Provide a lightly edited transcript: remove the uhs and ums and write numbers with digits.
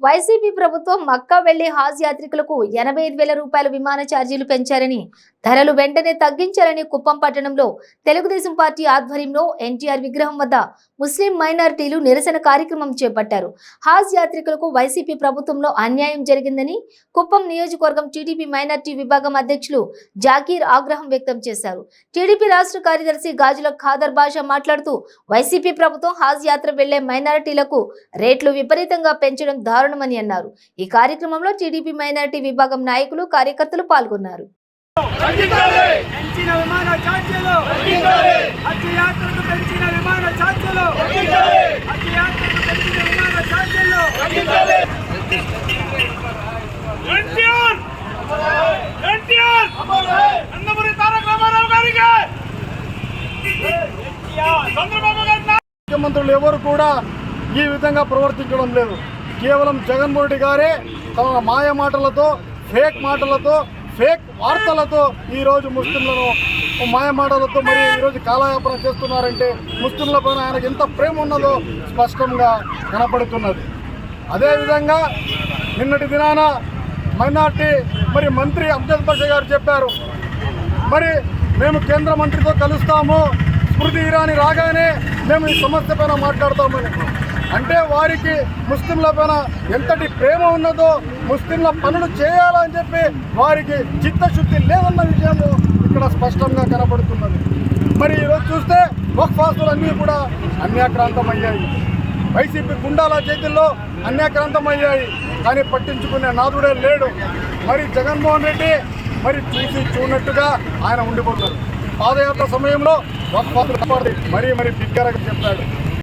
YCP ప్రభుత్వం మక్కా వెళ్లి has యాత్రికులకు 85,000 రూపాయల విమాన ఛార్జీలు పెంచారని, ధరలు వెంటనే తగ్గించాలని కుప్పం పట్టణంలో తెలుగుదేశం పార్టీ ఆధ్వర్యంలో ఎన్టీఆర్ విగ్రహం వద్ద ముస్లిం మైనారిటీలు నిరసన కార్యక్రమం చేపట్టారు. హాజ్ యాత్రికులకు వైసీపీ ప్రభుత్వంలో అన్యాయం జరిగిందని కుప్పం నియోజకవర్గం టీడీపీ మైనారిటీ విభాగం అధ్యక్షులు జాకీర్ ఆగ్రహం వ్యక్తం చేశారు. టీడీపీ రాష్ట్ర కార్యదర్శి గాజుల ఖాదర్ బాషా మాట్లాడుతూ వైసీపీ ప్రభుత్వం హాజ్ యాత్ర వెళ్లే మైనారిటీలకు రేట్లు విపరీతంగా పెంచడం దారుణమని అన్నారు. ఈ కార్యక్రమంలో టీడీపీ మైనారిటీ విభాగం నాయకులు కార్యకర్తలు పాల్గొన్నారు. ముఖ్యమంత్రులు ఎవరు కూడా ఈ విధంగా ప్రవర్తించడం లేదు. కేవలం జగన్మోహన్ రెడ్డి గారే తమ మాయ మాటలతో, ఫేక్ మాటలతో, ఫేక్ వార్తలతో ఈరోజు ముస్లింలను మాయ మాటలతో మరి ఈరోజు కాలయాపన చేస్తున్నారంటే ముస్లింల పైన ఆయనకు ఎంత ప్రేమ ఉన్నదో స్పష్టంగా కనపడుతున్నది. అదేవిధంగా నిన్నటి దినాన మైనార్టీ మరి మంత్రి అమ్జద్ బాషా గారు చెప్పారు, మరి మేము కేంద్ర మంత్రితో కలుస్తాము, స్మృతి ఇరానీ రాగానే మేము ఈ సమస్య పైన మాట్లాడతామని. అంటే వారికి ముస్లింల పైన ఎంతటి ప్రేమ ఉన్నదో, ముస్లింల పనులు చేయాలని చెప్పి వారికి చిత్తశుద్ధి లేదన్న విషయము ఇక్కడ స్పష్టంగా కనపడుతున్నది. మరి ఈరోజు చూస్తే వక్ఫ్ ఆస్తులన్నీ కూడా అన్యాక్రాంతమయ్యాయి. వైసీపీ గుండాల చేతుల్లో అన్యాక్రాంతమయ్యాయి. కానీ పట్టించుకునే నాదుడే లేడు. మరి జగన్మోహన్ రెడ్డి మరి చూసి చూడనట్టుగా ఆయన ఉండిపోతారు. పాదయాత్ర సమయంలో వక్ఫ్ ఆస్తులు మరి బిగ్గరగా చెప్పాడు.